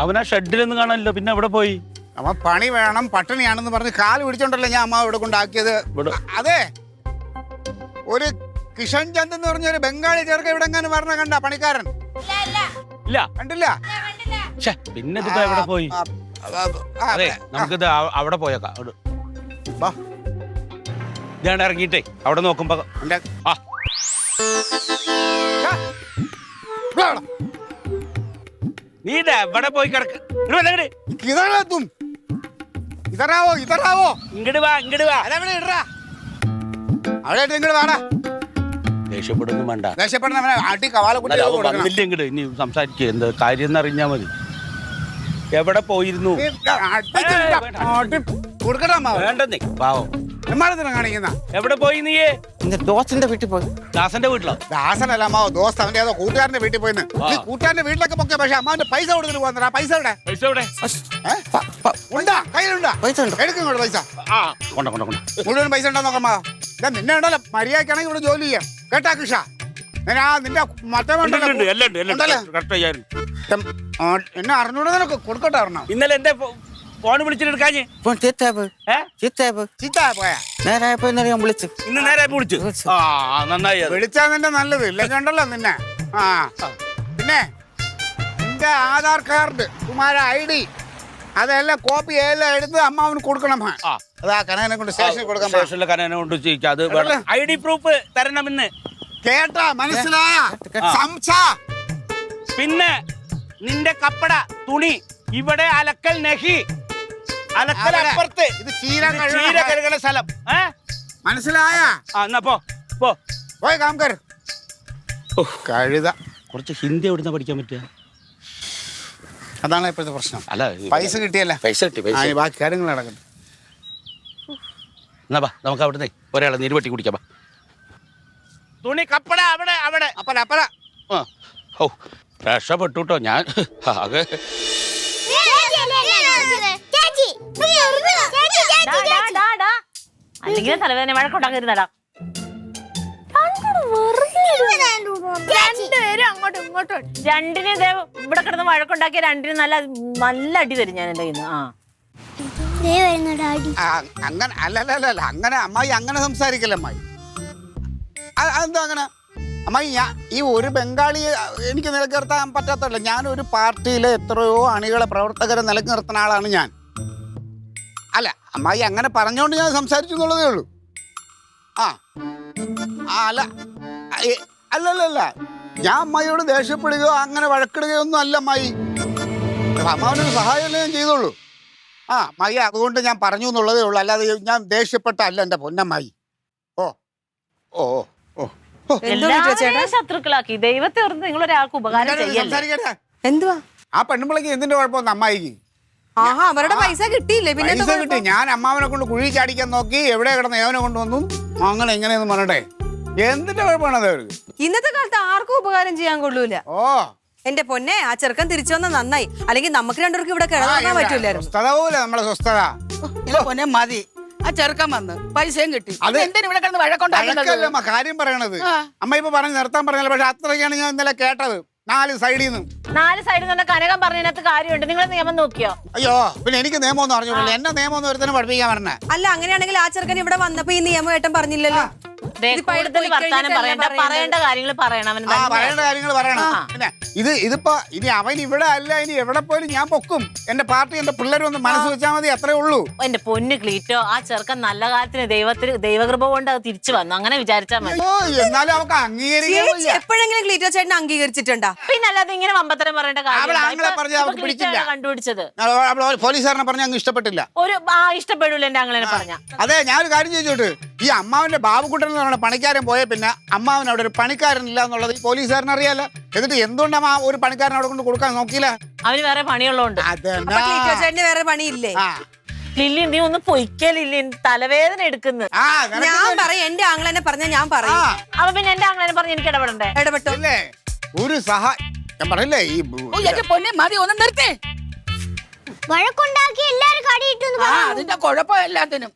അവനാ ഷെഡിലൊന്നും കാണാനില്ല, പിന്നെ എവിടെ പോയി? അവൻ പണി വേണം പട്ടിണിയാണെന്ന് പറഞ്ഞ് കാല് പിടിച്ചോണ്ടല്ലോ ഞാൻ അമ്മ ഇവിടെ കൊണ്ടാക്കിയത്. അതെ, ഒരു കിഷൻ ചന്ദ് എന്ന് പറഞ്ഞ ഒരു ബംഗാളി ചെറുക്ക ഇവിടെ എങ്ങനെ പറഞ്ഞ കണ്ട പണിക്കാരൻ? ഇല്ല, കണ്ടില്ല. പിന്നെ ഇതിപ്പോ എവിടെ പോയി? അതെ, നമുക്കിത് അവിടെ പോയേക്കാം. ഞാൻ ഇറങ്ങിയിട്ടേ അവിടെ നോക്കുമ്പോ നീ എവിടെ പോയി കിടക്ക്? ഇങ്ങോട്ട് വാ, ഇങ്ങോട്ട് വാ. ദേഷ്യപ്പെടുന്നു വേണ്ട. വന്നില്ല ഇനി സംസാരിക്കുക. എന്താ കാര്യം എന്ന് അറിഞ്ഞാ മതി. എവിടെ പോയിരുന്നു? വേണ്ടെന്നേ പാവം. കാണിക്കുന്ന എവിടെ പോയി നീ? ദോസ്തന്റെ വീട്ടിൽ പോയി. ദാസന്റെ വീട്ടിലോ? ദാസനല്ല അമ്മാവോ, ദോസ്ത് അവന്റെ ഏതോ കൂട്ടുകാരന്റെ വീട്ടിൽ പോയിന്ന്. ഈ കൂട്ടുകാരന്റെ വീട്ടിലൊക്കെ പൊക്കെ, പക്ഷെ അമ്മാവന്റെ പൈസ കൊടുത്തിട്ട് പോകുന്ന പൈസ എവിടെ? പൈസ എവിടെ? ഉണ്ടാ, കയ്യിലുണ്ടാ? പൈസ ഉണ്ട്. എടുക്കും പൈസ. കൊണ്ട മുഴുവൻ പൈസ ഉണ്ടോ നോക്കമ്മാ. ഇതാ നിന്നെ ഉണ്ടല്ലോ, മര്യാദക്കാണെങ്കിൽ ഇവിടെ ജോലി ചെയ്യാം കേട്ടാ കൃഷ. നിന്റെ മറ്റേ എന്നെ അറിഞ്ഞൂടെ നിനക്ക് കൊടുക്കട്ടെ. അറിഞ്ഞോ ഇന്നലെ എന്റെ ഫോൺ വിളിച്ചിട്ടെടുക്കാഞ്ഞ്? പോയാ നേരായപ്പോ വിളിച്ചു. ഇന്ന് നേരെ വിളിച്ചു. നന്നായി. വിളിച്ചാ നിന്റെ നല്ലത്, ഇല്ലെങ്കിൽ ഉണ്ടല്ലോ നിന്നെ. പിന്നെ നിന്റെ ആധാർ കാർഡ്, കുമാര ID അതെല്ലാം കോപ്പി എല്ലാം എടുത്ത് അമ്മാവന് കൊടുക്കണം. അതാ കനകനെ കൊണ്ട് സ്റ്റേഷനിൽ കൊടുക്കാൻ. സ്റ്റേഷനിലെ കനകനെ കൊണ്ട് ചോദിക്കാം. അത് ID പ്രൂഫ് തരണമെന്ന് കേട്ടാ? മനസ്സിലായ? പിന്നെ നിന്റെ കപ്പട തുണി ഇവിടെ അലക്കൽ നഹി, അലക്കൽ അപ്പുറത്ത്. ഇത് ചീര കഴുകണ സ്ഥലം. മനസ്സിലായ? എന്നാ പോയി കാംകർ. കഴുത. കുറച്ച് ഹിന്ദി എവിടുന്ന പഠിക്കാൻ പറ്റുക? അതാണ് ഇപ്പോഴത്തെ പ്രശ്നം. അല്ല, പൈസ കിട്ടിയല്ല. പൈസ കിട്ടി. ബാക്കി കാര്യങ്ങൾ നടക്കട്ടെ. എന്നാ നമുക്ക് അവിടുന്ന് ഒരാളെ നീര് വെട്ടി കുടിക്കാം. തുണി കപ്പട അവിടെ അവിടെ. അപ്പല രക്ഷപ്പെട്ടുട്ടോ ഞാൻ. ആകെ അല്ലെങ്കിൽ തലവേദന വഴക്കുണ്ടാക്കരുന്നടാ. രണ്ടിന് ഇവിടെ കിടന്ന് വഴക്കുണ്ടാക്കിയ രണ്ടിന് നല്ല നല്ല അടി തരും ഞാൻ എന്റെ കയ്യിൽ. അങ്ങനെ അല്ലല്ല, അങ്ങനെ അമ്മായി അങ്ങനെ സംസാരിക്കല്ലേ അമ്മായി. അതെന്താ അങ്ങനെ അമ്മായി? ഈ ഒരു ബംഗാളിയെ എനിക്ക് നിലക്ക് നിർത്താൻ പറ്റാത്തല്ല. ഞാനൊരു പാർട്ടിയിലെ എത്രയോ അണികളെ പ്രവർത്തകരെ നിലക്ക് നിർത്തുന്ന ആളാണ് ഞാൻ. അല്ല അമ്മായി അങ്ങനെ പറഞ്ഞോണ്ട് ഞാൻ സംസാരിച്ചു എന്നുള്ളതേ ഉള്ളൂ. അല്ലല്ല, ഞാൻ അമ്മായിയോട് ദേഷ്യപ്പെടുകയോ അങ്ങനെ വഴക്കിടുകയോ ഒന്നും അല്ല അമ്മായി. അമ്മാവനൊരു സഹായമല്ലേ ഞാൻ ചെയ്തോളൂ. അമ്മായി അതുകൊണ്ട് ഞാൻ പറഞ്ഞു എന്നുള്ളതേ ഉള്ളൂ. അല്ലാതെ ഞാൻ ദേഷ്യപ്പെട്ടല്ല എൻ്റെ പൊന്നമ്മായി. ശത്രുക്കളാക്കി ദൈവത്തെ ഓർത്ത് നിങ്ങൾ ഒരാൾക്ക് ഉപകാരം ചെയ്യല്ലേ? എന്തുവാ ആ പെണ്ണുമ്പിളക്ക് എന്തിന്റെ കുഴപ്പമൊന്നും അമ്മായിക്ക്? അവരുടെ പൈസ കിട്ടിയില്ലേ? പിന്നെ പൈസ കിട്ടി. ഞാൻ അമ്മാവനെ കൊണ്ട് കുഴി ചാടിക്കാൻ നോക്കി, എവിടെ കിടന്ന് ഏവനെ കൊണ്ടുവന്നു അങ്ങനെ എങ്ങനെയെന്ന് പറഞ്ഞട്ടെ. എന്തിന്റെ കുഴപ്പമാണ് അത് അവർക്ക്? ഇന്നത്തെ കാലത്ത് ആർക്കും ഉപകാരം ചെയ്യാൻ കൊള്ളൂല. എന്റെ പൊന്നെ, ആ ചെറുക്കൻ തിരിച്ചു വന്ന നന്നായി. അല്ലെങ്കിൽ നമുക്ക് രണ്ടുപേർക്ക് ഇവിടെ കിടക്കാൻ പറ്റൂലായിരുന്നു. സ്വസ്ഥത പോലെ നമ്മളെ സ്വസ്ഥത. പൊന്നെ മതി, ആ ചെറുക്കൻ വന്ന് പൈസയും കിട്ടി. അത് എന്തിനാ ഇവിടെ കിടന്ന് വഴക്കുണ്ടാക്കുന്നത്? കാര്യം പറയണത് അമ്മ ഇപ്പൊ പറഞ്ഞ് നിർത്താൻ പറഞ്ഞല്ലോ. പക്ഷെ അത്രയ്ക്കാണ് ഞാൻ ഇന്നലെ കേട്ടത്. 4 സൈഡിൽ നിന്ന് കനകം പറഞ്ഞതിനകത്ത് കാര്യമുണ്ട്. നിങ്ങൾ നിയമം നോക്കിയോ? അയ്യോ, പിന്നെ എനിക്ക് നിയമം ഒന്നും അറിഞ്ഞോളൂ. എന്നെ നിയമം ഒന്നും ഒരുത്തന്നെ പഠിപ്പിക്കാൻ പറഞ്ഞേ. അല്ല, അങ്ങനെയാണെങ്കിൽ ആ ചെറുക്കൻ ഇവിടെ വന്നപ്പോ ഈ നിയമം ഏട്ടൻ പറഞ്ഞില്ലല്ലോ. പറയേണ്ട കാര്യങ്ങൾ പറയണം. പറയേണ്ട കാര്യങ്ങൾ പറയണം. പിന്നെ ഇതിപ്പോ ഇനി അവൻ ഇവിടെ അല്ല, ഇനി എവിടെ പോലും ഞാൻ പൊക്കും. എന്റെ പാർട്ടി എന്റെ പിള്ളേരും ഒന്ന് മനസ്സ് വെച്ചാൽ മതി, അത്രേ ഉള്ളൂ. എന്റെ പൊന്ന് ക്ലീറ്റോ, ആ ചെറുക്കൻ നല്ല കാര്യത്തിന് ദൈവകൃപ കൊണ്ട് അത് തിരിച്ചു വന്നു. അങ്ങനെ വിചാരിച്ചാൽ മതി. എന്നാലും അവർക്ക് അംഗീകരിക്കാൻ എപ്പോഴെങ്കിലും ക്ലീറ്റോ ചേട്ടൻ അംഗീകരിച്ചിട്ടുണ്ടാ? പിന്നെ അല്ലാതെ ഇങ്ങനെ വമ്പത്തരം പറയേണ്ട കാര്യം കണ്ടുപിടിച്ചത് പോലീസുകാരനെ പറഞ്ഞ അങ്ങ് ഇഷ്ടപ്പെട്ടില്ല. ഇഷ്ടപ്പെടൂല എന്റെ അങ്ങനെ പറഞ്ഞ. അതെ, ഞാനൊരു കാര്യം ചോദിച്ചോട്ട്, ഈ അമ്മാവന്റെ ബാബുക്കുട്ടൻ എന്ന് പറഞ്ഞ പണിക്കാരൻ പോയ പിന്നെ അമ്മാവൻ അവിടെ ഒരു പണിക്കാരനില്ല എന്നുള്ളത് ഈ പോലീസുകാരൻ അറിയാലോ. എന്നിട്ട് എന്തുകൊണ്ട് അമ്മ ഒരു പണിക്കാരൻ അവിടെ കൊണ്ട് കൊടുക്കാൻ നോക്കിയില്ല? അവന് വേറെ പണിയുള്ളതുകൊണ്ട്. ചേട്ടന് വേറെ പണിയില്ലേ? ലില്ലി, നീ ഒന്ന് പൊയ്ക്കേ ലില്ലി, തലവേദന എടുക്കുന്നു. ഞാൻ പറയും, എന്റെ ആങ്ങളെന്നെ പറഞ്ഞ ഞാൻ പറയും. അപ്പൊ പിന്നെ എന്റെ ആങ്ങളെന്നെ പറഞ്ഞ് എനിക്ക് ഇടപെടണ്ടേ? ഇടപെട്ടല്ലേ ഒരു ഞാൻ പറയില്ലേ ഈ പൊന്നെ മതി, ഒന്ന് നിർത്തേ. വഴക്കുണ്ടാക്കി എല്ലാരും കടിയിട്ടു. അതിന്റെ കുഴപ്പം എല്ലാത്തിനും.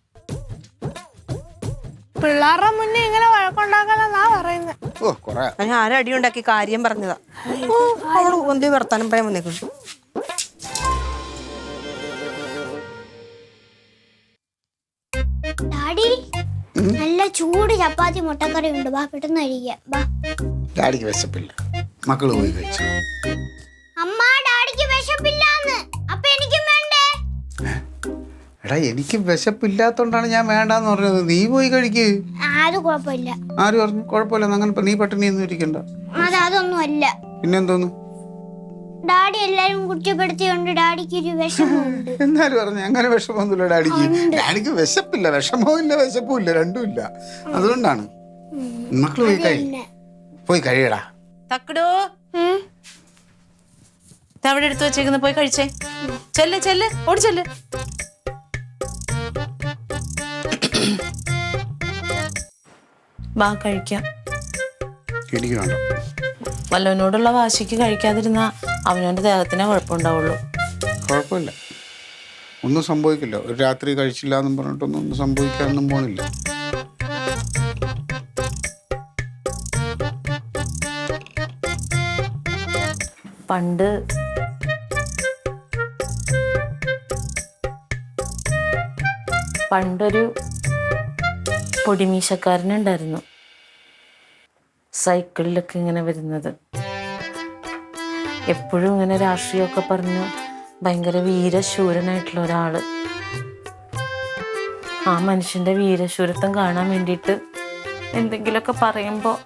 പിള്ളേരുടെ മുന്നേ ഇങ്ങനെ വഴക്കുണ്ടാക്കാനാ പറയുന്നത്. ഓ കൊറേ ഞാൻ ആരടി ഉണ്ടാക്കി കാര്യം പറഞ്ഞതാ. അവള് ഒന്തി വർത്താനം പറയാൻ വന്നേക്കും. ഡാഡി നല്ല ചൂട് ചപ്പാത്തി മുട്ടക്കറി ഉണ്ട്. വാ പെട്ടെന്ന് കഴിക്കാം. വാ. ഡാഡിക്ക് വിശപ്പില്ല, മക്കള് പോയി കഴിച്ചു. അമ്മ ഡാഡിക്ക് വിശപ്പില്ലാന്ന്. അപ്പൊ എനിക്കും വേണ്ടേ? എടാ എനിക്ക് വിശപ്പില്ലാത്തോണ്ടാണ് ഞാൻ വേണ്ടാന്ന് പറഞ്ഞത്. നീ പോയി കഴിക്ക്. അത് കുഴപ്പമില്ല. ആര് പറഞ്ഞു? കുഴപ്പമില്ല. അങ്ങനെ നീ പട്ടിണിയൊന്നും ഇരിക്കണ്ട. അതൊന്നും അല്ല. പിന്നെന്തോന്നു? ഡാഡി എല്ലാരും കുറ്റപ്പെടുത്തിയോണ്ട് ഡാഡിക്ക് ഒരു വിഷമമുണ്ട്. എന്നാലും പറഞ്ഞു അങ്ങനെ വിഷമമൊന്നുമില്ല ഡാഡിക്ക്. ഡാഡിക്ക് വിശപ്പില്ല, വിഷമവും ഇല്ല, വിശപ്പും ഇല്ല, രണ്ടും ഇല്ല. അതുകൊണ്ടാണ്. മക്കള് പോയി പോയി കഴിയടാ. തക്കടോ അവിടെ എടുത്തു വെച്ചേക്കുന്ന പോയി കഴിച്ചേ. ചെല്ല് ചെല്ല് ഓടി ചെല്ല്. വാ കഴിക്കാം. എനിക്ക് വേണ്ട. വല്ലവനോടുള്ള വാശിക്ക് കഴിക്കാതിരുന്ന അവനവന്റെ ദേഹത്തിനെ കുഴപ്പമുണ്ടാവുള്ളൂ. കുഴപ്പമില്ല, ഒന്നും സംഭവിക്കില്ല. ഒരു രാത്രി കഴിച്ചില്ല എന്നും പറഞ്ഞിട്ടൊന്നും സംഭവിക്കാനൊന്നും പോണില്ല. പണ്ടൊരു പൊടിമീശക്കാരനുണ്ടായിരുന്നു, സൈക്കിളിലൊക്കെ ഇങ്ങനെ വരുന്നത്. എപ്പോഴും ഇങ്ങനെ രാഷ്ട്രീയമൊക്കെ പറഞ്ഞ് ഭയങ്കര വീരശൂരനായിട്ടുള്ള ഒരാള്. ആ മനുഷ്യന്റെ വീരശൂരത്വം കാണാൻ വേണ്ടിയിട്ട് എന്തെങ്കിലുമൊക്കെ പറയുമ്പോൾ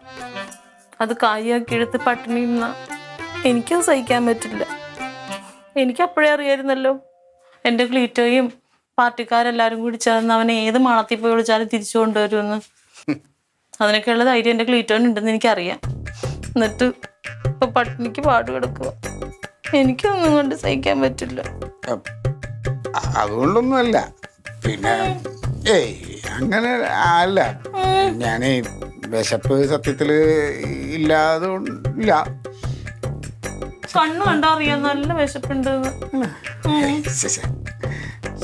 അത് കാര്യമാക്കി എടുത്ത് പട്ടിണി നിന്ന എനിക്കത് സഹിക്കാൻ പറ്റില്ല. എനിക്ക് അപ്പോഴേ അറിയായിരുന്നല്ലോ എൻ്റെ ക്ലീറ്റോയും പാർട്ടിക്കാരെല്ലാവരും കൂടി ചേർന്ന് അവനെ ഏത് മാളത്തിൽ പോയി വിളിച്ചാലും തിരിച്ചു കൊണ്ടുവരുമെന്ന്. അതിനൊക്കെയുള്ള ധൈര്യം എൻ്റെ ക്ലീറ്റോനുണ്ടെന്ന് എനിക്കറിയാം. എന്നിട്ട് ഇപ്പൊ പട്ടിണിക്ക് പാട് കിടക്കുക. എനിക്കൊന്നും കൊണ്ട് സഹിക്കാൻ പറ്റില്ല. അതുകൊണ്ടൊന്നുമല്ല. പിന്നെ അങ്ങനെ അല്ല, ഞാനേ വിശപ്പ് സത്യത്തില് ഇല്ലാതുകൊണ്ടില്ല. കണ്ണു കണ്ടാ അറിയാം നല്ല വിശപ്പുണ്ട്.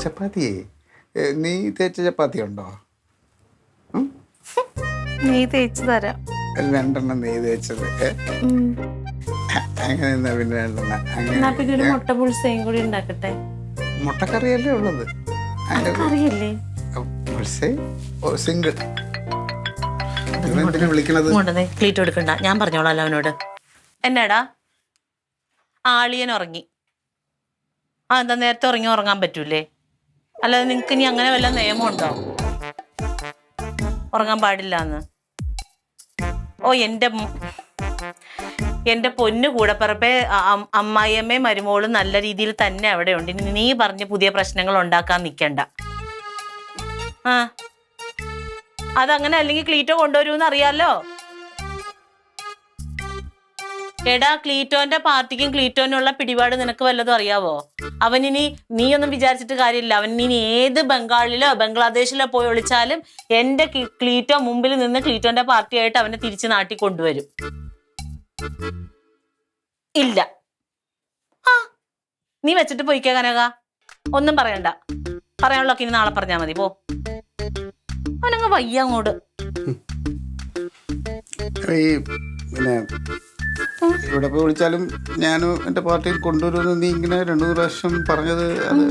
ചപ്പാത്തിയേ നീ തേച്ച ചപ്പാത്തി ഉണ്ടോ? നീ തേച്ച് തരാം. 2 നീ തേച്ചത് അങ്ങനെ എന്നാ പിന്നെ 2 എന്നാ പിന്നെ ഒരു മുട്ട പുളിസയും കൂടി ഉണ്ടാക്കട്ടെ. മുട്ടക്കറിയല്ലേ ഉള്ളത്? അറിയില്ലേ സിംഗിൾ വിളിക്കണത്? ക്ലീറ്റ് എടുക്കണ്ട, ഞാൻ പറഞ്ഞോളാം അവനോട്. എന്നാടാ ആളിയൻ ഉറങ്ങി? എന്താ നേരത്തെ ഉറങ്ങാൻ പറ്റൂലേ? അല്ലാതെ നിങ്ങക്ക് ഇനി അങ്ങനെ വല്ല നിയമമുണ്ടോ ഉറങ്ങാൻ പാടില്ല എന്ന്? ഓ എന്റെ പൊന്നു കൂടപ്പിറപ്പേ, അമ്മായിയമ്മയും മരുമോളും നല്ല രീതിയിൽ തന്നെ അവിടെ ഉണ്ട്. ഇനി നീ പറഞ്ഞ് പുതിയ പ്രശ്നങ്ങൾ ഉണ്ടാക്കാൻ നിൽക്കണ്ട. അതങ്ങനെ അല്ലെങ്കിൽ ക്ലീറ്റോ കൊണ്ടുവരുമെന്ന് അറിയാലോ. എടാ ക്ലീറ്റോന്റെ പാർട്ടിക്കും ക്ലീറ്റോനുള്ള പിടിപാട് നിനക്ക് വല്ലതും അറിയാവോ? അവനിനി നീയൊന്നും വിചാരിച്ചിട്ട് കാര്യമില്ല. അവനിനി ഏത് ബംഗാളിലോ ബംഗ്ലാദേശിലോ പോയി ഒളിച്ചാലും എന്റെ ക്ലീറ്റോ മുമ്പിൽ നിന്ന് ക്ലീറ്റോന്റെ പാർട്ടിയായിട്ട് അവനെ തിരിച്ച് നാട്ടിൽ കൊണ്ടുവരും. ഇല്ല, നീ വെച്ചിട്ട് പോയിക്കേ കനക. ഒന്നും പറയണ്ട, പറയാനുള്ളൊക്കെ ഇനി നാളെ പറഞ്ഞാൽ മതി. പോ, അവനങ്ങ് വയ്യ അങ്ങോട്ട്. പിന്നെ ഇവിടെ പോയി വിളിച്ചാലും ഞാനും എൻ്റെ പാർട്ടിയിൽ കൊണ്ടുവരുമെന്ന് നീ ഇങ്ങനെ 2 പ്രാവശ്യം പറഞ്ഞത് അത്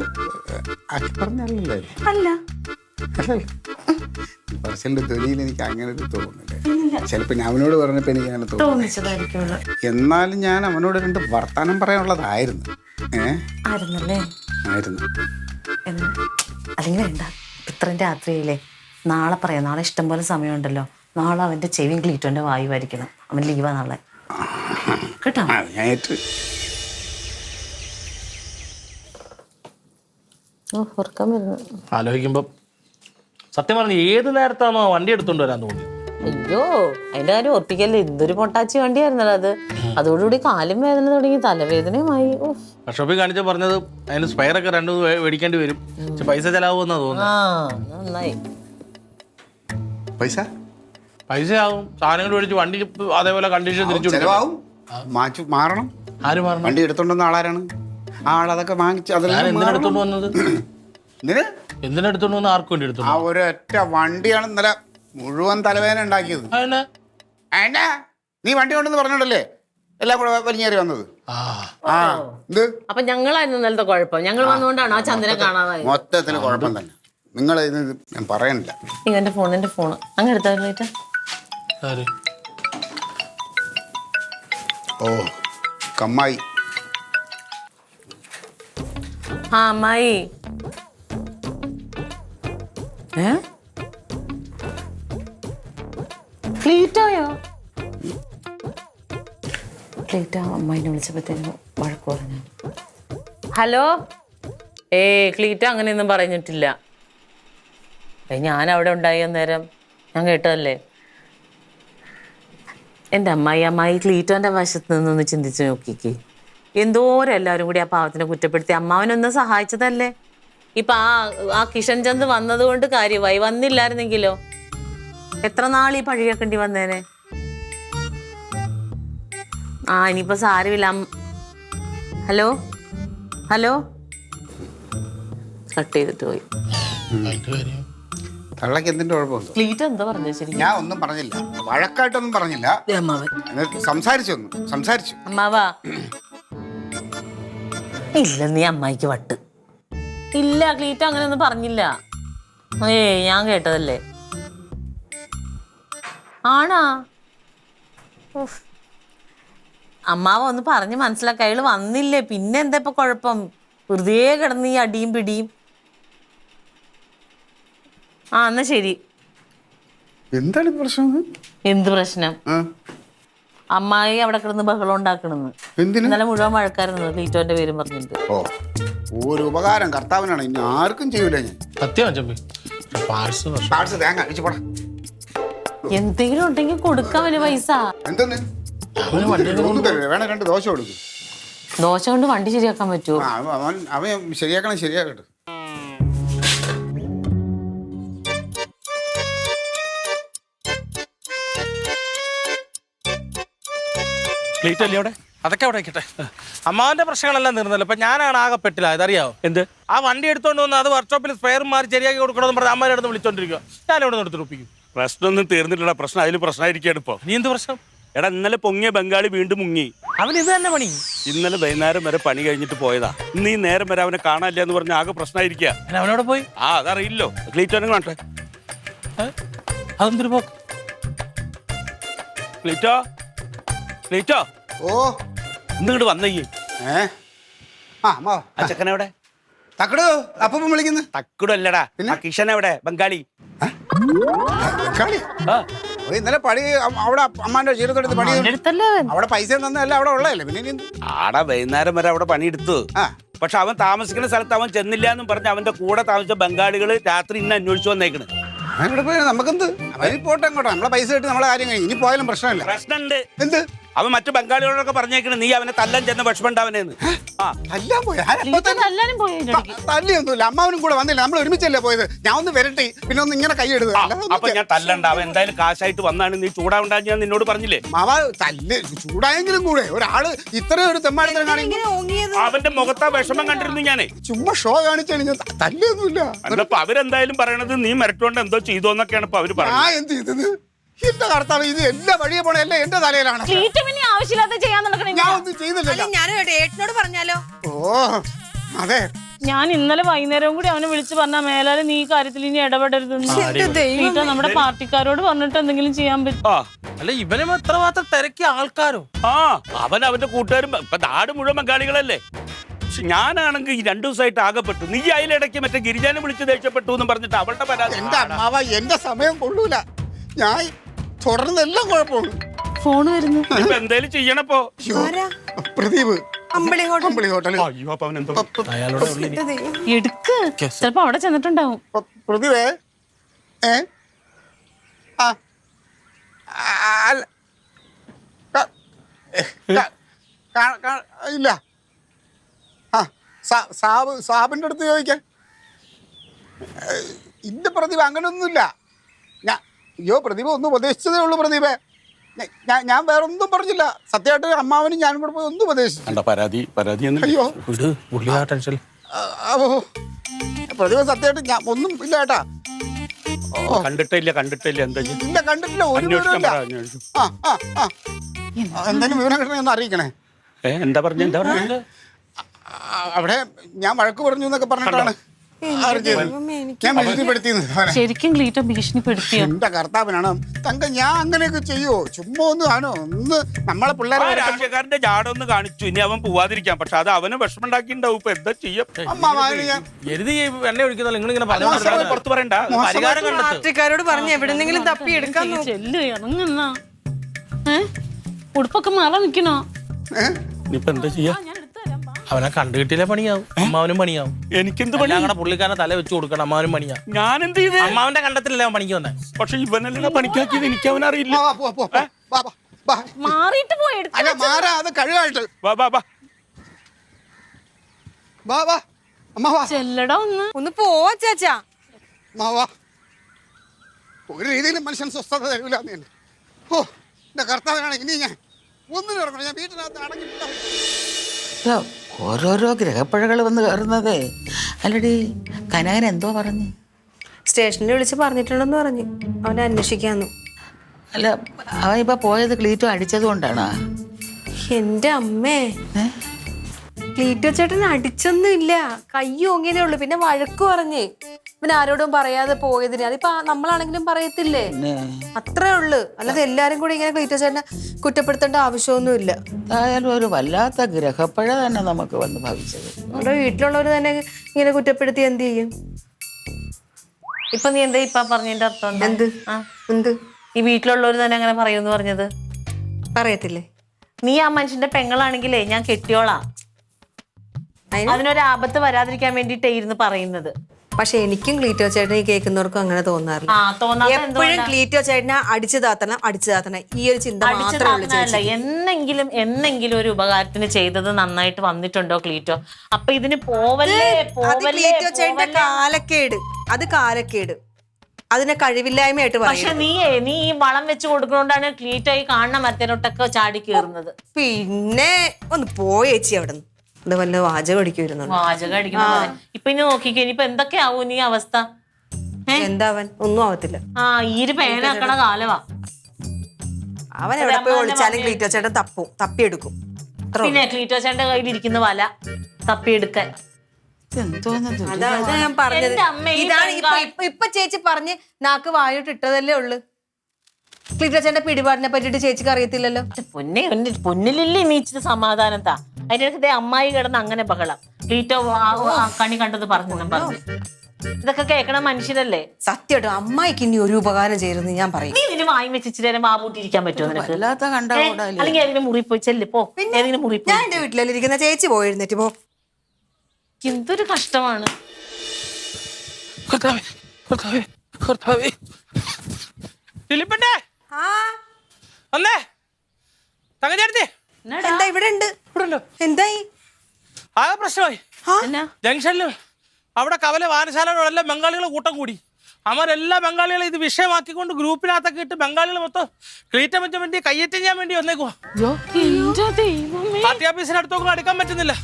ആക്കി പറഞ്ഞല്ലേ? അല്ല, പറച്ചിലിന്റെ ധ്വനിയിൽ എനിക്ക് അങ്ങനെ ഒരു തോന്നുന്നില്ല. ചിലപ്പോ ഞാൻ അവനോട് പറഞ്ഞപ്പോ എനിക്ക് അങ്ങനെ തോന്നുന്നു. എന്നാലും ഞാൻ അവനോട് 2 വർത്താനം പറയാനുള്ളതായിരുന്നു. ആയിരുന്നല്ലേ? ആയിരുന്നു. അല്ലെങ്കിൽ വേണ്ട, ഇത്രയും രാത്രിയില്ലേ, നാളെ പറയാം. നാളെ ഇഷ്ടംപോലെ സമയമുണ്ടല്ലോ. നാളെ അവന്റെ ചെവിയും ക്ലീറ്റോന്റെ വായു ആയിരിക്കണം. അവൻ ലീവാ നാളെ, കേട്ടോ? ഉറക്കം വരുന്നു ആലോചിക്കുമ്പോ. സത്യം പറഞ്ഞ ഏത് നേരത്താണോ വണ്ടി എടുത്തോണ്ട് വരാൻ തോന്നി. അയ്യോ, അതിന്റെ കാര്യം ഓർപ്പിക്കല്ലേ. എന്തൊരു പൊട്ടാച്ചി വണ്ടിയായിരുന്നല്ലോ അത്. അതോടുകൂടി കാലും വേദന തുടങ്ങി, തലവേദനയുമായി. വർക്ക്ഷോപ്പിൽ കാണിച്ച പറഞ്ഞത് അതിന് സ്പെയറൊക്കെ 2 മേടിക്കേണ്ടി വരും, പൈസ ചെലവുമെന്നാ തോന്നുന്നു. നന്നായി. പൈസ ആവും. സാധനങ്ങൾ മേടിച്ച് വണ്ടി അതേപോലെ കണ്ടീഷൻ തിരിച്ചു മാറണം. ആര് മാറണം? വണ്ടി എടുത്തോണ്ടെന്ന ആളാരാണ്? ആ ആളതൊക്കെ വാങ്ങിച്ചു. എന്തിനെടുത്തോണ്ട് വന്നത്? എന്തിനെടുത്തോണ്ട് വന്ന് ആർക്കും വേണ്ടി എടുത്തു? ആ ഒരൊറ്റ വണ്ടിയാണ് ഇന്നലെ മുഴുവൻ തലവേദന ഉണ്ടാക്കിയത്. നീ വണ്ടി കൊണ്ടെന്ന് പറഞ്ഞോണ്ടല്ലേ എല്ലാം കൂടെ വലിഞ്ഞേറി വന്നത്. ആ ഇത് അപ്പൊ ഞങ്ങളായിരുന്നു ഇന്നലത്തെ കുഴപ്പം. ഞങ്ങൾ വന്നുകൊണ്ടാണ് ആ ചന്ദ്രനെ കാണാതായത്. മൊത്തത്തിൽ കുഴപ്പം തന്നെ. നിങ്ങൾ ഇത് ഞാൻ പറയണില്ല. എന്റെ ഫോണ് അങ്ങ് എടുത്താ. ഓ കമ്മായി. ആ അമ്മായി. ക്ലീറ്റോയോ? ക്ലീറ്റോ അമ്മായിനെ വിളിച്ചപ്പോഴത്തേനും വഴക്ക് പറഞ്ഞു. ഹലോ. ക്ലീറ്റോ അങ്ങനെയൊന്നും പറഞ്ഞിട്ടില്ല. ഞാൻ അവിടെ ഉണ്ടായി അന്നേരം ഞാൻ കേട്ടതല്ലേ. എൻ്റെ അമ്മായി ക്ലീറ്റോൻ്റെ വശത്ത് നിന്നൊന്ന് ചിന്തിച്ച് നോക്കിക്കേ. എന്തോരം എല്ലാവരും കൂടി ആ പാവത്തിനെ കുറ്റപ്പെടുത്തി അമ്മാവനൊന്ന് സഹായിച്ചതല്ലേ. ഇപ്പം ആ കിഷൻ ചന്ദ് വന്നത് കൊണ്ട് കാര്യമായി. വന്നില്ലായിരുന്നെങ്കിലോ എത്ര നാൾ ഈ പഴി കേൾക്കേണ്ടി വന്നേനെ. ഇനിയിപ്പോ സാരമില്ല. ഹലോ കട്ട് ചെയ്തിട്ട് പോയി. തള്ളക്ക് എന്തിന്റെ കുഴപ്പമുണ്ടോ? ക്ലീറ്റോ എന്താ പറഞ്ഞത്? ശരി, ഞാൻ ഒന്നും പറഞ്ഞില്ല, വഴക്കായിട്ടൊന്നും പറഞ്ഞില്ല. സംസാരിച്ചു. അമ്മാവാ ഇല്ല, നീ അമ്മായിക്ക് വട്ട് ഇല്ല. ക്ലീറ്റോ അങ്ങനെ ഒന്നും പറഞ്ഞില്ല. ഞാൻ കേട്ടതല്ലേ. ആണാ? അമ്മാവ ഒന്ന് പറഞ്ഞ് മനസ്സിലാക്കി. അയാള് വന്നില്ലേ, പിന്നെ എന്താ ഇപ്പൊ കുഴപ്പം? വെറുതെ കിടന്ന് ഈ അടിയും പിടിയും. എന്നാ ശരി. എന്താണ് പ്രശ്നം? എന്ത് പ്രശ്നം? അമ്മായി അവിടെ കിടന്ന് ബഹളം ഉണ്ടാക്കണെന്ന്. ഇന്നലെ മുഴുവൻ മഴക്കാരുന്നത് ക്ലീറ്റോന്റെ പേരും പറഞ്ഞിട്ട്. ഒരു ഉപകാരം കർത്താവിനാണ്, ഇനി ആർക്കും ചെയ്യൂല ഞാൻ. എന്തെങ്കിലും ഉണ്ടെങ്കിൽ കൊടുക്കാൻ വലിയ പൈസ. വേണേ 2 ദോശ കൊടുക്കും. ദോശ കൊണ്ട് വണ്ടി ശരിയാക്കാൻ പറ്റുമോ? അവൻ ശരിയാക്കട്ടെ. പ്ലേറ്റ് അല്ലേ അവിടെ? അതൊക്കെ അവിടെ വെക്കട്ടെ. അമ്മാവന്റെ പ്രശ്നങ്ങളെല്ലാം തീർന്നല്ലോ. ഇപ്പൊ ഞാനാണ് ആകെ പെട്ടിലായത്, അറിയാവോ? എന്ത്? ആ വണ്ടി എടുത്തോണ്ട് വന്ന് അത് വർക്ക്ഷോപ്പിൽ സ്പെയർ മാറി ശരിയാക്കി കൊടുക്കണമെന്ന് പറഞ്ഞ അമ്മയുടെ അടുത്ത് വിളിച്ചോണ്ടിരിക്കുക. ഞാൻ ഇവിടെ നിന്ന് എടുത്തിപ്പിക്കും. പ്രശ്നമൊന്നും തീർന്നിട്ടില്ല. പ്രശ്നം അതിൽ പ്രശ്നമായിരിക്കാണ് ഇപ്പൊ. നീ എന്ത് പ്രശ്നം? എടാ, ഇന്നലെ പൊങ്ങിയ ബംഗാളി വീണ്ടും മുങ്ങി. അവൻ ഇത് തന്നെ പണി. ഇന്നലെ വൈകുന്നേരം വരെ പണി കഴിഞ്ഞിട്ട് പോയതാ. ഇന്ന് ഈ നേരം വരെ അവനെ കാണാനില്ല എന്ന് പറഞ്ഞ ആകെ പ്രശ്നമായിരിക്കുക. അവനോട് പോയി അതറിയില്ലോ. ക്ലീറ്റോനെ കാണട്ടെ. അതെന്തൊരു പോക്ക്? ക്ലീറ്റോ ഇന്നിങ്ങോട്ട് വന്നേ. ആ ചെക്കനെവിടെ? തക്കടു അപ്പം വിളിക്കുന്നു. തക്കുടല്ലടാ, കിഷൻ എവിടെ? ബംഗാളി. ഇന്നലെ പണി അവിടെ അമ്മാന്റെ ജീവിതത്തോട് പണി അവിടെ പൈസ തന്നല്ല അവിടെ ഉള്ളതല്ലേ. പിന്നെ ആടാ വൈകുന്നേരം വരെ അവിടെ പണിയെടുത്തു. പക്ഷെ അവൻ താമസിക്കുന്ന സ്ഥലത്ത് അവൻ ചെന്നില്ല എന്നും പറഞ്ഞ് അവന്റെ കൂടെ താമസിച്ച ബംഗാളികള് രാത്രി ഇന്ന് അന്വേഷിച്ചു വന്നേക്കണ്. ഇവിടെ പോയി നമുക്കെന്ത്? അവന് പോട്ടെ, അങ്ങോട്ടോ നമ്മളെ പൈസ കിട്ടി നമ്മളെ കാര്യം കഴിഞ്ഞു. ഇനി പോയാലും പ്രശ്നമില്ല. പ്രശ്നമുണ്ട്. എന്ത്? അവൻ മറ്റു ബംഗാളികളോടൊക്കെ പറഞ്ഞേക്കണ് നീ അവനെ തല്ലാൻ ചെന്ന വിഷമുണ്ടാവനേന്ന്. തല്ലിയൊന്നുമില്ല. അമ്മാവനും കൂടെ വന്നില്ല, നമ്മൾ ഒരുമിച്ചല്ലേ പോയത്. ഞാൻ ഒന്ന് വരട്ടെ, പിന്നെ ഒന്ന് ഇങ്ങനെ കൈ എടുത്ത്. അപ്പൊ ഞാൻ തല്ലണ്ട. അവൻ എന്തായാലും കാശായിട്ട് വന്നാണ്. നീ ചൂടാവണ്ടാന്ന് ഞാൻ നിന്നോട് പറഞ്ഞില്ലേ? മാവ തല്ല് ചൂടായെങ്കിലും കൂടെ ഒരാള് ഇത്രയും ഒരു തെമ്മാടിത്തരം കാണിക്കും. അവന്റെ മുഖത്താ വിഷമം കണ്ടിരുന്നു ഞാനേ. ചുമ്മാ ഷോ കാണിച്ചാണ്. ഞാൻ തല്ലൊന്നുമില്ല. അപ്പൊ അവരെന്തായാലും പറയണത് നീ മിരട്ടോണ്ട് എന്തോ ചെയ്തോന്നൊക്കെയാണ് ഇപ്പൊ അവര് പറയുന്നത്. ഞാൻ എന്ത് ചെയ്തത്? എന്റെ കർത്താവ്, ഇത് എല്ലാ വഴിയെ പോണ എല്ലാം എന്റെ തലയിലാണ്. ഞാൻ ഒന്നും ചെയ്തില്ല. ഞാൻ ഏട്ടനോട് പറഞ്ഞാലോ? ഓ അതെ, ഞാൻ ഇന്നലെ വൈകുന്നേരം കൂടി അവനെ വിളിച്ചു പറഞ്ഞ മേലാല് നീ കാര്യത്തിൽ ഇനി ഇടപെടരുതെന്ന് നമ്മുടെ പാർട്ടിക്കാരോട് പറഞ്ഞിട്ട് എന്തെങ്കിലും ചെയ്യാൻ പറ്റും. അല്ല, ഇവനും എത്രമാത്രം തിരക്കിയ ആൾക്കാരോ. അവൻ അവന്റെ കൂട്ടുകാരും ഇപ്പൊ നാട് മുഴുവൻ ബംഗാളികളല്ലേ. പക്ഷെ ഞാനാണെങ്കിൽ ഈ 2 ദിവസമായിട്ട് ആകപ്പെട്ടു. നീ അതിലിടയ്ക്ക് മറ്റേ ഗിരിജാനെ വിളിച്ച് ദേഷ്യപ്പെട്ടു എന്ന് പറഞ്ഞിട്ട് അവളുടെ പരാതി. എന്റെ അമ്മാവ, എന്റെ സമയം കൊള്ളൂല. ഞാൻ തുടർന്നെല്ലാം കുഴപ്പമാണ്. ഫോണ് വരുന്നു. ഇപ്പൊ എന്തേലും ചെയ്യണപ്പോ. പ്രദീപ്, അമ്പിളി ഹോട്ടൽ. അയ്യോ, അപ്പൊ അവൻ എന്തോ എടുക്ക്. ചിലപ്പോ അവിടെ ചെന്നിട്ടുണ്ടാവും. പ്രദീപേ, ഇല്ല. സാബിന്റെ അടുത്ത് ചോദിക്കാൻ. ഇല്ല പ്രദീപ്, അങ്ങനെയൊന്നുമില്ല. അയ്യോ പ്രദീപ, ഒന്നും ഉപദേശിച്ചതേ ഉള്ളൂ പ്രദീപേ. ഞാൻ വേറെ ഒന്നും പറഞ്ഞില്ല. സത്യമായിട്ട് അമ്മാവനും ഞാനും കൂടെ പോയി ഒന്നും ഉപദേശിച്ചു. പരാതി. അയ്യോ ടെൻഷൻ. പ്രതിഭ സത്യമായിട്ട് ഞാൻ ഒന്നും ഇല്ല കേട്ടാ. കണ്ടിട്ടില്ല എന്താ ചെയ്യ? ഇല്ല കണ്ടിട്ടില്ല, ഒരു അന്വേഷിക്കാൻ വിവരമില്ല. പറ, അന്വേഷിച്ചു. എന്തെങ്കിലും വിവരം കിട്ടണേ ഒന്ന് അറിയിക്കണേ. എന്താ പറഞ്ഞത്? അവിടെ ഞാൻ വഴക്ക് പറഞ്ഞു എന്നൊക്കെ പറഞ്ഞിട്ടാണ് ഞാൻ ഭീഷണിപ്പെടുത്തിയത്. ശരിക്കും ക്ലീറ്റോ ഭീഷണിപ്പെടുത്തിയോ? എന്റെ കർത്താവിനാണ് തങ്ക, ഞാൻ അങ്ങനെയൊക്കെ ചെയ്യോ? ചുമ്മാ ഒന്ന് ആണോ ഒന്ന് നമ്മളെ പിള്ളേരെ രാഷ്ട്രീയക്കാരന്റെ ജാടൊന്ന് കാണിച്ചു, ഇനി അവൻ പോവാതിരിക്കാം. പക്ഷെ അത് അവന് വിഷമം ഉണ്ടാക്കിണ്ടാവും. ഇപ്പൊ എന്താ ചെയ്യാം? എഴുതി എണ്ണ ഒഴിക്കുന്നല്ലോ നിങ്ങൾ ഇങ്ങനെ പുറത്ത് പറയണ്ട. പരിഹാരം കണ്ടെത്തും. പാർട്ടിക്കാരോട് പറഞ്ഞ് എവിടെന്നെങ്കിലും തപ്പി എടുക്കാൻ നോക്ക്. ചെല്ലു ഇറങ്ങുന്ന ഉടുപ്പൊക്കെ മറ നിക്കണോ? ഇനിയിപ്പൊ എന്താ ചെയ്യാ? അവനെ കണ്ടുകിട്ടിയില്ലേ പണിയാവും, അമ്മാവനും പണിയാവും. എനിക്കെന്ത് പണി? ഞങ്ങളുടെ പുള്ളിക്കാരനെ തല വെച്ച് കൊടുക്കണം, അമ്മാവനും പണിയാവും. ഞാൻ എന്ത് ചെയ്ത്? അമ്മാവന്റെ കണ്ടത്തിലല്ലേ അവൻ പണിക്ക് വന്നേ. പക്ഷെ ഇവനല്ലേ പണിക്കാക്കിയത്, എനിക്ക് അവനറിയില്ല. മാറിയിട്ട് പോയി അല്ല മാറാ, അത് കഴിവായിട്ട് വാ വാ വാ. വാ വാ അമ്മ വാ. ചെല്ലടാ ഒന്ന് പോവാ ചാച്ചാ. അമ്മ വാ. ഒരു രീതിയിലും മനുഷ്യൻ സ്വസ്ഥത തരൂല. ഓ എന്റെ കർത്താവിനാണ്. ഇനി ഞാൻ ഒന്നിനും ഇറങ്ങണം, ഞാൻ വീട്ടിനകത്ത് അടങ്ങിയിട്ടാ. ഓരോരോ ഗ്രഹപ്പഴകൾ വന്ന് കയറുന്നതേ. അല്ലടി കനകൻ എന്തോ പറഞ്ഞു? സ്റ്റേഷനിൽ വിളിച്ച് പറഞ്ഞിട്ടുണ്ടെന്ന് പറഞ്ഞു, അവനെ അന്വേഷിക്കാന്ന്. അല്ല അവൻ ഇപ്പൊ പോയത് ക്ലീറ്റോ അടിച്ചത് കൊണ്ടാണോ? എന്റെ അമ്മേ, ക്ലീറ്റോ ചേട്ടൻ അടിച്ചൊന്നും ഇല്ല, കൈ ഓങ്ങിയതേ ഉള്ളു. പിന്നെ വഴക്ക് പറഞ്ഞ് പിന്നെ ആരോടും പറയാതെ പോയതിന്. അതിപ്പോ നമ്മളാണെങ്കിലും പറയത്തില്ലേ, അത്രേ ഉള്ളു. അല്ലാതെ എല്ലാരും കൂടി ഇങ്ങനെ ക്ലീറ്റോ ചേട്ടനെ കുറ്റപ്പെടുത്തേണ്ട ആവശ്യമൊന്നുമില്ല. എന്തായാലും ഒരു വല്ലാത്ത ഗ്രഹപ്പഴ തന്നെ നമുക്ക് വന്ന് ഭവിച്ചത്. നമ്മുടെ വീട്ടിലുള്ളവര് തന്നെ ഇങ്ങനെ കുറ്റപ്പെടുത്തി എന്ത് ചെയ്യും? ഇപ്പൊ നീ എന്താ ഇപ്പൊ പറഞ്ഞതിന്റെ അർത്ഥം? എന്ത് എന്ത് ഈ വീട്ടിലുള്ളവര് തന്നെ അങ്ങനെ പറയുമെന്ന് പറഞ്ഞത് പറയത്തില്ലേ? നീ ആ മനുഷ്യന്റെ പെങ്ങളാണെങ്കിലേ ഞാൻ കെട്ടിയോളാ. അതിനൊരു ആപത്ത് വരാതിരിക്കാൻ വേണ്ടിട്ടായിരുന്നു പറയുന്നത്. പക്ഷെ എനിക്കും ക്ലീറ്റോ ചേട്ടനെ കേൾക്കുന്നവർക്കും അങ്ങനെ തോന്നാറില്ല. എപ്പോഴും ക്ലീറ്റോ ചേട്ടനെ അടിച്ചു താത്തണം ഈ ഒരു ചിന്ത മാത്രമേ ഉള്ളൂ ചേച്ചി. എന്നെങ്കിലും ഒരു ഉപകാരത്തിന് ചെയ്തത് നന്നായിട്ട് വന്നിട്ടുണ്ടോ ക്ലീറ്റോ? അപ്പൊ ഇതിന് ക്ലീറ്റോ ചേട്ടന്റെ കാലക്കേട് അതിനെ കഴിവില്ലായ്മയായിട്ട് പക്ഷെ നീ ഈ വളം വെച്ച് കൊടുക്കുന്നോണ്ടാണ് ക്ലീറ്റോ ഈ കാണുന്ന മരത്തിനോട്ടൊക്കെ ചാടി കയറുന്നത്. പിന്നെ ഒന്ന് പോയേച്ചി അവിടെ നിന്ന് ഇത് വല്ല വാചകം അടിക്കുന്ന ഇപ്പൊ ഇനി നോക്കിക്കോ, ഇനിയിപ്പൊ എന്തൊക്കെ ആവും നീ അവസ്ഥ? എന്താവൻ ഒന്നും ആവത്തില്ല. ഈ പേനാക്കണ കാലവാ. അവൻ എവിടെ പോയി ഒളിച്ചാലും ക്ലീറ്റോ ചേട്ടൻ തപ്പിയെടുക്കും. പിന്നെ ക്ലീറ്റോ ചേട്ടന്റെ കയ്യിൽ ഇരിക്കുന്ന വല തപ്പിയെടുക്കാൻ. അതാ ഞാൻ പറഞ്ഞത്. ഇതാണ് ഇപ്പൊ ചേച്ചി പറഞ്ഞ് നാക്ക് വായോട്ട് ഇട്ടതല്ലേ ഉള്ളു. ക്ലീറ്റോ ചേട്ടന്റെ പിടിപാടിനെ പറ്റിട്ട് ചേച്ചിക്ക് അറിയത്തില്ലല്ലോ. പൊന്നിലില്ലേ നീച്ചിട്ട് സമാധാനം താ. അതിന്റെ അമ്മായി കിടന്ന് അങ്ങനെ ബഹളം. ക്ലീറ്റോ കണി കണ്ടത് പറഞ്ഞു. ഇതൊക്കെ കേൾക്കണ മനുഷ്യരല്ലേ. സത്യമായിട്ടും അമ്മായിക്ക് ഇനി ഒരു ഉപകാരം ചെയ്തെന്ന് ഞാൻ പറയും. നീ ഇതിന് വായി വെച്ച് ഇച്ചിരി നേരം വാപൂട്ടിരിക്കാൻ പറ്റുമോ നിനക്ക്? അല്ലെങ്കിൽ ഏതെങ്കിലും മുറി പോയി ചെല്ല് പോ. ഏതെങ്കിലും മുറി ഞാൻ എന്റെ വീട്ടിലല്ലേ ഇരിക്കുന്ന, ചേച്ചി പോയി എഴുന്നേറ്റ് പോ. എന്തൊരു കഷ്ടമാണ്. എന്താ ഇവിടെ ഉണ്ട്? എന്തായി? ആകെ പ്രശ്നമായി. ജംഗ്ഷനില് അവിടെ കവല വായനശാലകളെല്ലാം ബംഗാളികൾ കൂട്ടം കൂടി. അവരെല്ലാ ബംഗാളികളെ ഇത് വിഷയമാക്കിക്കൊണ്ട് ഗ്രൂപ്പിനകത്തൊക്കെ ഇട്ട് ബംഗാളികൾ മൊത്തം ക്ലീറ്റം വെച്ച വേണ്ടി കയ്യേറ്റം ചെയ്യാൻ വേണ്ടി വന്നേക്കുവാ. പാർട്ടി ഓഫീസിനടുത്തൊന്നും അടുക്കാൻ പറ്റുന്നില്ല.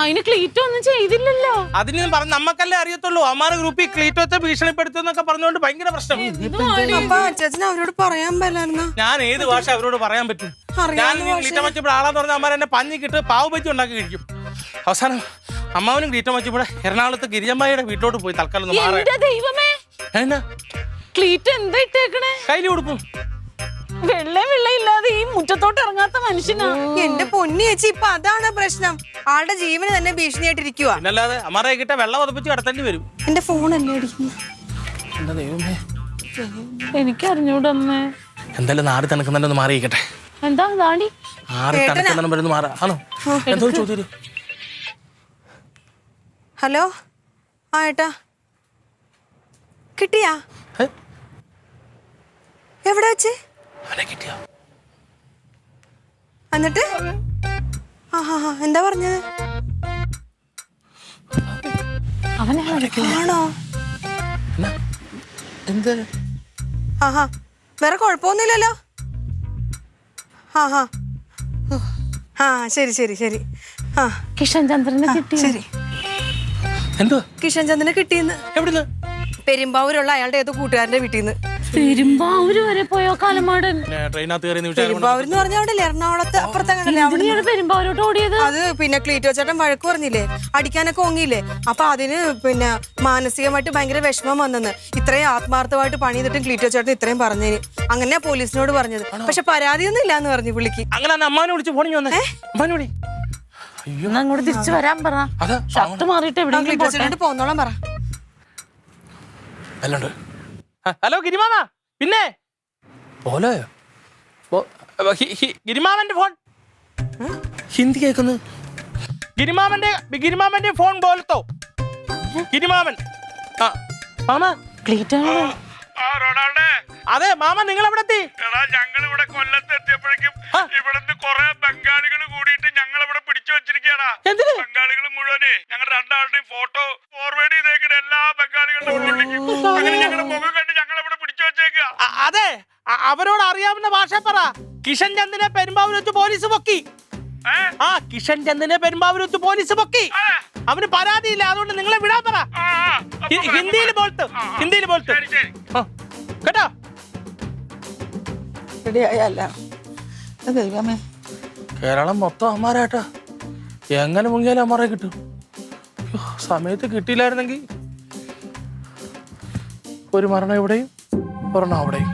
അതിന് ക്ലീറ്റോ ഒന്നും ചെയ്തില്ലല്ലോ. അതിന് പറഞ്ഞ് നമ്മക്കല്ലേ അറിയത്തുള്ളൂ. അമ്മാരെ ഗ്രൂപ്പിൽ ക്ലീറ്റോത്തെ ഭീഷണിപ്പെടുത്തുന്നൊക്കെ പറഞ്ഞുകൊണ്ട് ഭയങ്കര പ്രശ്നം. അവരോട് പറയാൻ പറ്റില്ല. ഞാൻ ഏത് ഭാഷ അവരോട് പറയാൻ പറ്റും? ഞാൻ ക്ലീറ്റം വെച്ചപ്പോൾ ആളാന്ന് പറഞ്ഞാൽ അമ്മാരെ എന്നെ പഞ്ഞിക്കിട്ട് പാവ് ബജി ഉണ്ടാക്കി കഴിക്കും. അവസാനം അമ്മാവനും ക്ലീറ്റം വെച്ചപ്പോൾ എറണാകുളത്ത് ഗിരിജമ്മായിയുടെ വീട്ടിലോട്ട് പോയി തൽക്കാലം കയ്യിൽ കൊടുക്കും. വെള്ളമില്ലാതെ ഈ മുറ്റത്തോട്ട് ഇറങ്ങാത്ത മനുഷ്യനാ. എന്റെ പൊന്നി ചേച്ചി, ഇപ്പൊ അതാണ് പ്രശ്നം. ആളുടെ ജീവന് തന്നെ ഭീഷണിയായിട്ടിരിക്കുവാ. പിന്നല്ലാതെ അമ്മാരെ കിട്ട വെള്ളം ഒതപ്പിച്ച് കടത്തേണ്ടി വരും. എന്റെ ഫോണല്ലേ അടിക്കുന്നു. എനിക്കറിഞ്ഞൂടമ്മേ. എന്തായാലും നാട് തണുക്കുന്നുണ്ടെന്ന് മാറിയിക്കട്ടെ. എന്താ നാടി ആറ് തണുക്കുന്നുണ്ടെന്ന് മാറാ. ആണോ? എന്തോ ചോദ്യം. ഹലോ, ആ ഏട്ടാ കിട്ടിയാ? എവിടെ വെച്ച്? എന്നിട്ട് എന്താ പറഞ്ഞത്? ആണോ? എന്ത്? വേറെ കുഴപ്പമൊന്നുമില്ലല്ലോ. ശരി ശരി ശരി. കിഷൻ ചന്ദ്രനെ കിട്ടി. ശരി. എന്തോ കിഷൻ ചന്ദ്രനെ കിട്ടിയെന്ന്. എവിടുന്ന്? പെരുമ്പാവൂരുള്ള അയാളുടെ ഏതോ കൂട്ടുകാരന്റെ വീട്ടിൽ നിന്ന്. പെരുമ്പാവൂര് വരെ പോയോ കാലമാടൻ? ട്രെയിനകത്ത് കയറി നിമിഷം പെരുമ്പാവൂർ എന്ന് പറഞ്ഞ അവിടെ എറണാകുളത്ത് അപ്പുറത്തങ്ങനെ പെരുമ്പാവൂരോട്ട് ഓടിയത്? അത് പിന്നെ ക്ലീറ്റോ ചേട്ടൻ വഴക്ക് പറഞ്ഞില്ലേ, അടിക്കാനൊക്കെ ഓങ്ങിയില്ലേ, അപ്പൊ അതിന് പിന്നെ മാനസികമായിട്ട് ഭയങ്കര വിഷമം വന്നെന്ന്. ഇത്രയും ആത്മാർത്ഥമായിട്ട് പണി ചെയ്തിട്ടും ക്ലീറ്റോ ചേട്ടൻ ഇത്രയും പറഞ്ഞതിന് അങ്ങനെ പോലീസിനോട് പറഞ്ഞത്. പക്ഷെ പരാതിയൊന്നും ഇല്ലാന്ന് പറഞ്ഞു പുള്ളിക്ക്. അങ്ങനെ അമ്മാനെ വിളിച്ച് ഫോണിൽ വന്നേ. അമ്മാനെ വിളി. അങ്ങോട്ട് തിരിച്ചു വരാൻ പറ. ഷർട്ട് മാറിയിട്ട് ക്ലീറ്റോ ചേട്ടനോട് പോന്നോളാൻ പറ. ഹലോ ഗിരിമാമ, പിന്നെ പോലോയോ? ഗിരിമാമന്റെ ഫോൺ ഹിന്ദി കേൾക്കുന്നു. ഗിരിമാമന്റെ ഫോൺ പോലത്തോ ഗിരിമാമൻ. മാമ അതെ മാമ, നിങ്ങൾ എവിടെ എത്തി? ഞങ്ങൾ ഇവിടെ കൊല്ലത്ത് എത്തിയപ്പോഴേക്കും ഇവിടുന്ന് കുറെ ബംഗാളികൾ കൂടിയിട്ട് ഞങ്ങൾ ഇവിടെ പിടിച്ചു വെച്ചിരിക്കുകയാണ്. എന്തിന്? ബംഗാളികൾ മുഴുവനെ ഞങ്ങളുടെ രണ്ടാളുടെയും ഫോട്ടോ ഫോർവേഡ് ചെയ്തേക്കുന്ന എല്ലാ ബംഗാളികളുടെ ഉള്ളിലേക്കും അങ്ങനെ ഞങ്ങളുടെ മുഖം കണ്ട് ഞങ്ങൾ ഇവിടെ പിടിച്ചു വെച്ചേക്കുക. അതെ, അവരോട് അറിയാവുന്ന ഭാഷ പറ. കിഷൻ ചന്ദിനെ പെരുമ്പാവൂർ വെച്ച് പോലീസ് പൊക്കി. കിഷൻ ചന്ദിനെ പെരുമ്പാവൂർ വെച്ച് പോലീസ് പൊക്കി. അവന് പരാതിയില്ല, അതുകൊണ്ട് നിങ്ങളെ വിടാൻ പറ. ഹിന്ദിയിൽ പോലത്ത് കേട്ടോ. ദൈവമേ, കേരളം മൊത്തം അമ്മാരാട്ടാ. എങ്ങനെ മുങ്ങിയാലും അമ്മാരെ കിട്ടും. സമയത്ത് കിട്ടിയില്ലായിരുന്നെങ്കിൽ ഒരു മരണം എവിടെയും ഒരെണ്ണം അവിടെയും.